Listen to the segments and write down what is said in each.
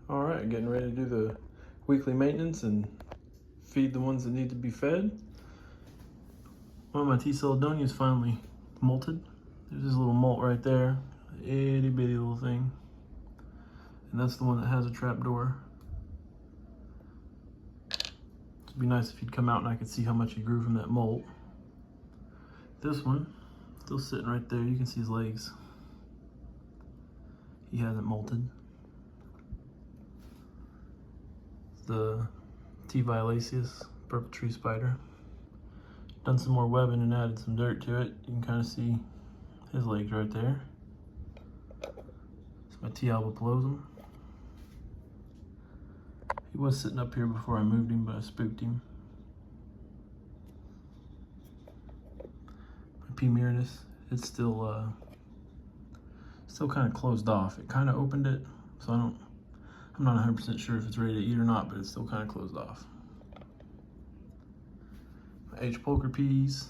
All right, getting ready to do the weekly maintenance and feed the ones that need to be fed. One of my Seladonia is finally molted. There's this little molt right there, itty bitty little thing. And that's the one that has a trap door. It'd be nice if he'd come out and I could see how much he grew from that molt. This one, still sitting right there, you can see his legs. He hasn't molted. The violaceus, purple tree spider. Done some more webbing and added some dirt to it. You can kind of see his legs right there. It's my albopilosus. He was sitting up here before I moved him, but I spooked him. My murinus, it's still kind of closed off. It kind of opened it, so I'm not 100% sure if it's ready to eat or not, but it's still kind of closed off. My pulchripes.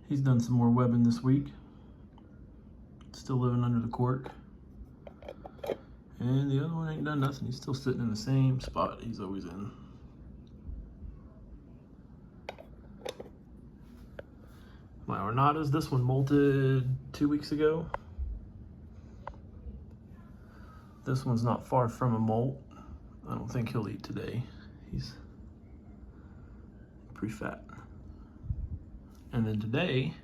He's done some more webbing this week. Still living under the cork. And the other one ain't done nothing. He's still sitting in the same spot he's always in. My ornatas, this one molted 2 weeks ago. This one's not far from a molt. I don't think he'll eat today. He's pretty fat. And then today,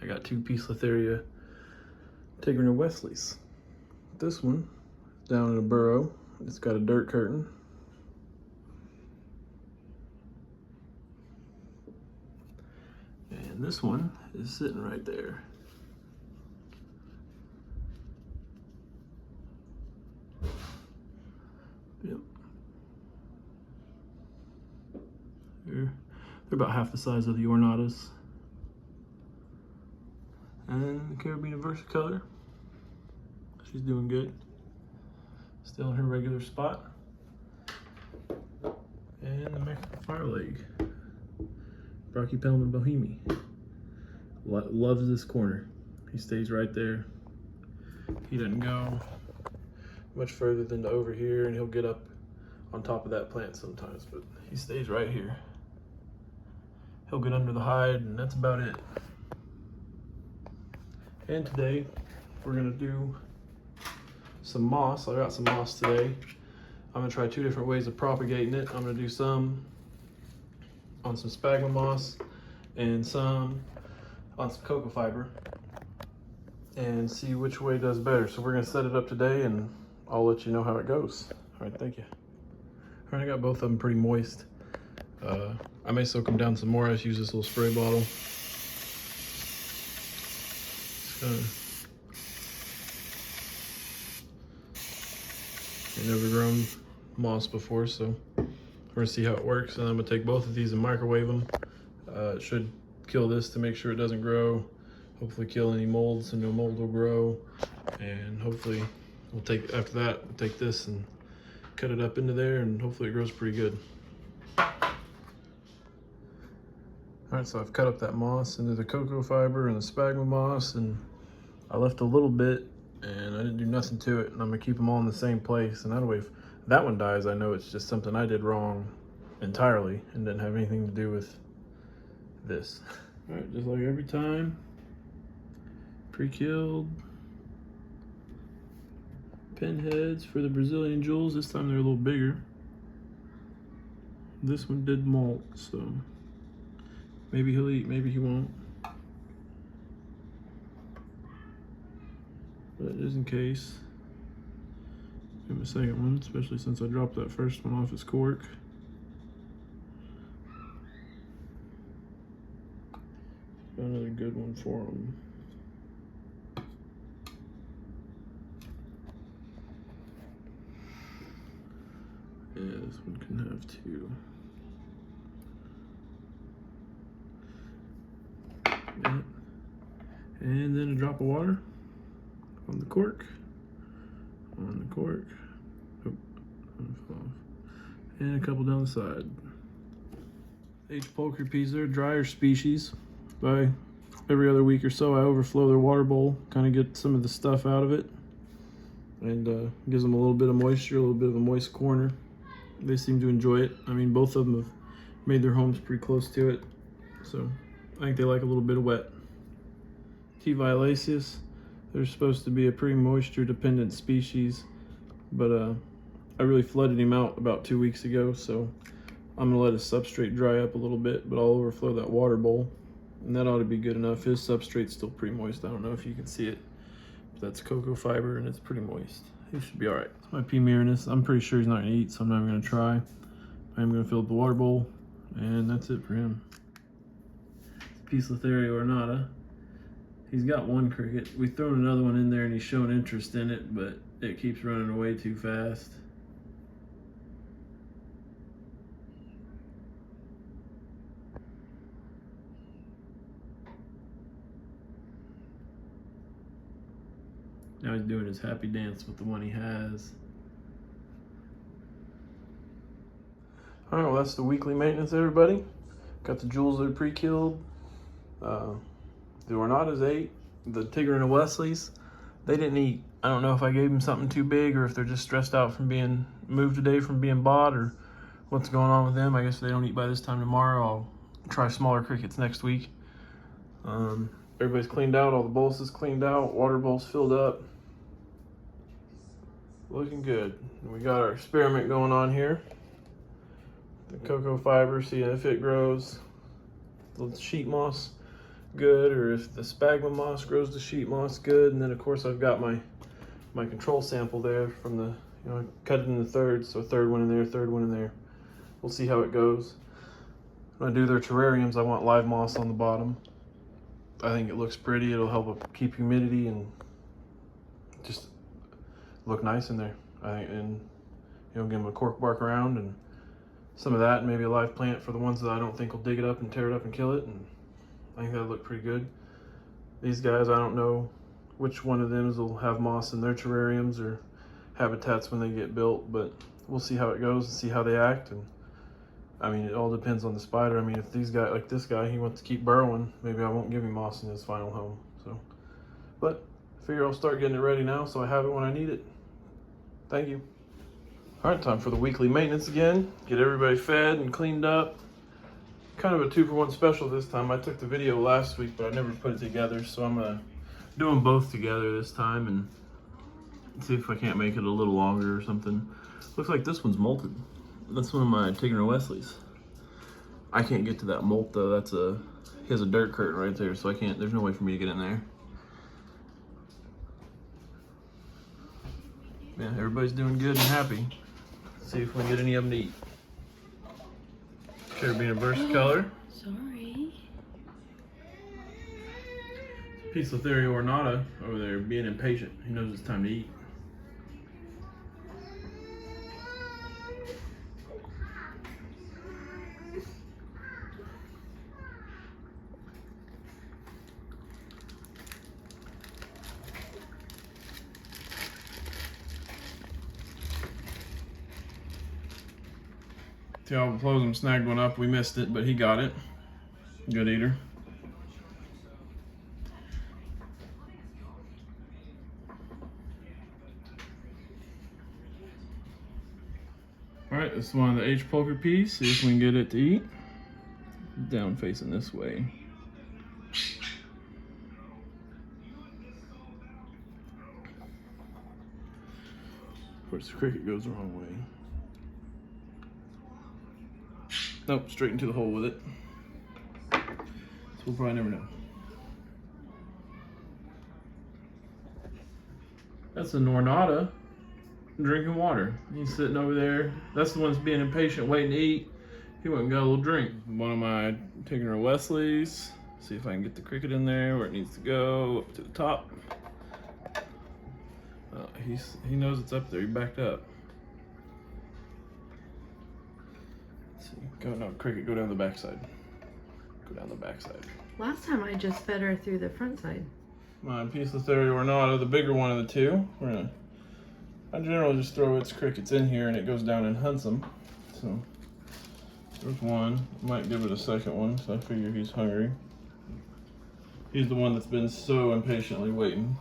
I got 2 Poecilotheria tigrinawesselis. This one is down in a burrow. It's got a dirt curtain. And this one is sitting right there. Yep. They're about half the size of the ornatas. And the Caribena versicolor. She's doing good. Still in her regular spot. And the Mexican fireleg. Brachypelma boehmei. Loves this corner. He stays right there. He doesn't go much further than to over here, and he'll get up on top of that plant sometimes, but he stays right here. He'll get under the hide, and that's about it. And today, we're gonna do some moss. I got some moss today. I'm gonna try 2 different ways of propagating it. I'm gonna do some on some sphagnum moss and some on some cocoa fiber and see which way does better. So we're gonna set it up today and I'll let you know how it goes. All right, thank you. All right, I got both of them pretty moist. I may soak them down some more. I just use this little spray bottle. I've never grown moss before, so we're gonna see how it works. And I'm gonna take both of these and microwave them. It should kill this to make sure it doesn't grow. Hopefully kill any molds so no mold will grow. And hopefully we'll take, after that, we'll take this and cut it up into there and hopefully it grows pretty good. All right, so I've cut up that moss into the cocoa fiber and the sphagnum moss, and I left a little bit and I didn't do nothing to it, and I'm gonna keep them all in the same place, and that way if that one dies, I know it's just something I did wrong entirely and didn't have anything to do with this. All right, just like every time, pre-killed pinheads for the Brazilian jewels. This time they're a little bigger. This one did molt, so maybe he'll eat, maybe he won't. But just in case, give him a second one, especially since I dropped that first one off his cork. Got another good one for him. Yeah, this one can have 2. Yeah. And then a drop of water on the cork, on the cork, and a couple down the side. Pulchripes, they're a drier species. By every other week or so, I overflow their water bowl, kind of get some of the stuff out of it. and gives them a little bit of moisture, a little bit of a moist corner. They seem to enjoy it. I mean, both of them have made their homes pretty close to it, so I think they like a little bit of wet. Violaceus, they're supposed to be a pretty moisture dependent species, but I really flooded him out about 2 weeks ago, so I'm gonna let his substrate dry up a little bit, but I'll overflow that water bowl, and that ought to be good enough. His substrate's still pretty moist. I don't know if you can see it, but that's cocoa fiber and it's pretty moist. He should be all right. It's my P. murinus. I'm pretty sure he's not gonna eat, so I'm not even gonna try. I'm gonna fill up the water bowl, and that's it for him. Poecilotheria ornata. He's got one cricket. We've thrown another one in there and he's shown interest in it, but it keeps running away too fast. Now he's doing his happy dance with the one he has. All right, well, that's the weekly maintenance, everybody. Got the jewels that are pre-killed. The ornatas ate. The tigrinawesselis, they didn't eat. I don't know if I gave them something too big or if they're just stressed out from being moved today from being bought or what's going on with them. I guess if they don't eat by this time tomorrow, I'll try smaller crickets next week. Everybody's cleaned out. All the boluses cleaned out. Water bowls filled up. Looking good. We got our experiment going on here. The cocoa fiber, see if it grows. The sheet moss, good, or if the sphagnum moss grows the sheet moss, good. And then of course I've got my control sample there from the, I cut it into thirds, so third one in there, third one in there. We'll see how it goes. When I do their terrariums, I want live moss on the bottom. I think it looks pretty. It'll help keep humidity and just look nice in there. I think, and give them a cork bark around and some of that, and maybe a live plant for the ones that I don't think will dig it up and tear it up and kill it. And I think that'll look pretty good. These guys, I don't know which one of them will have moss in their terrariums or habitats when they get built, but we'll see how it goes and see how they act. And I mean, it all depends on the spider. I mean, if these guys, like this guy, he wants to keep burrowing, maybe I won't give him moss in his final home. So, but I figure I'll start getting it ready now so I have it when I need it. Thank you. All right, time for the weekly maintenance again. Get everybody fed and cleaned up. Kind of a 2-for-1 special this time. I took the video last week, but I never put it together, so I'm gonna do them both together this time and see if I can't make it a little longer or something. Looks like this one's molted. That's one of my tigrinawesselis. I can't get to that molt though. He has a dirt curtain right there, so I can't. There's no way for me to get in there. Yeah, everybody's doing good and happy. Let's see if we can get any of them to eat. Caribena versicolor. Sorry. Poecilotheria ornata over there being impatient. He knows it's time to eat. See, albopilosus snagged one up. We missed it, but he got it. Good eater. All right, this is one of the H. pulchripes. See if we can get it to eat. Down facing this way. Of course, the cricket goes the wrong way. Nope, straight into the hole with it. So we'll probably never know. That's an ornata drinking water. He's sitting over there. That's the one that's being impatient, waiting to eat. He went and got a little drink. One of my tigrinawesselis. See if I can get the cricket in there where it needs to go, up to the top. He knows it's up there. He backed up. Go, no, cricket, go down the backside. Go down the backside. Last time I just fed her through the front side. My Poecilotheria ornata, the bigger one of the two. I generally just throw its crickets in here and it goes down and hunts them. So there's one. Might give it a second one, so I figure he's hungry. He's the one that's been so impatiently waiting.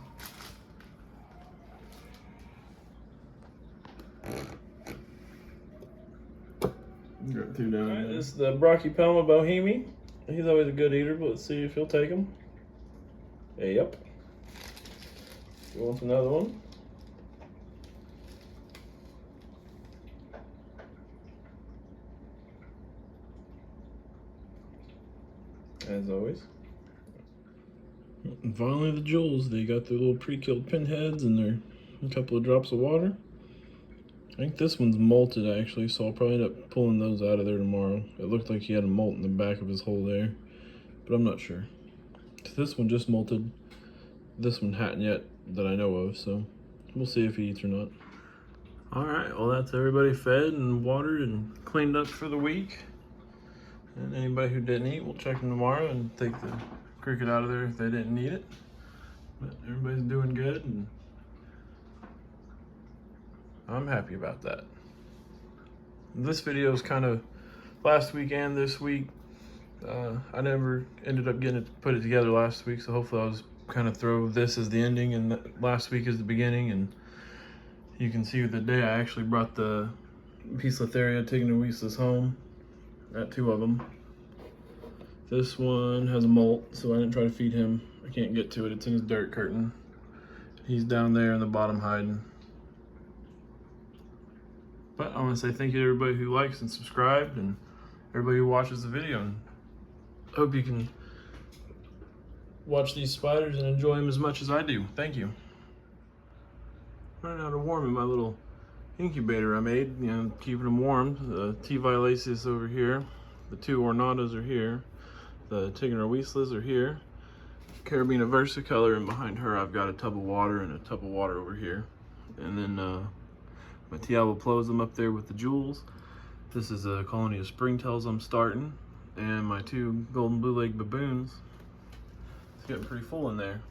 Got two down. Right, this is the Brachypelma boehmei. He's always a good eater, but let's see if he'll take him. Yep. He wants another one. As always. And finally the jewels. They got their little pre-killed pinheads and their a couple of drops of water. I think this one's molted actually, so I'll probably end up pulling those out of there tomorrow. It looked like he had a molt in the back of his hole there, but I'm not sure. So this one just molted. This one hadn't yet that I know of, so we'll see if he eats or not. All right, well that's everybody fed and watered and cleaned up for the week. And anybody who didn't eat, we'll check them tomorrow and take the cricket out of there if they didn't need it. But everybody's doing good, and I'm happy about that. This video is kind of last week and this week. I never ended up getting it to put it together last week, so hopefully I was kind of throw this as the ending and last week as the beginning. And you can see the day I actually brought the Poecilotheria tigrinawesseli home. Got two of them. This one has a molt, so I didn't try to feed him. I can't get to it. It's in his dirt curtain. He's down there in the bottom hiding. But I want to say thank you to everybody who likes and subscribed, and everybody who watches the video. And I hope you can watch these spiders and enjoy them as much as I do. Thank you. Running out of warm in my little incubator I made, you know, keeping them warm. The violaceus over here, the two ornatas are here, the tigrinawesselis are here, Caribena versicolor, and behind her I've got a tub of water and a tub of water over here. And then my albopilosus up there with the jewels. This is a colony of springtails I'm starting, and my two golden blue-legged baboons. It's getting pretty full in there.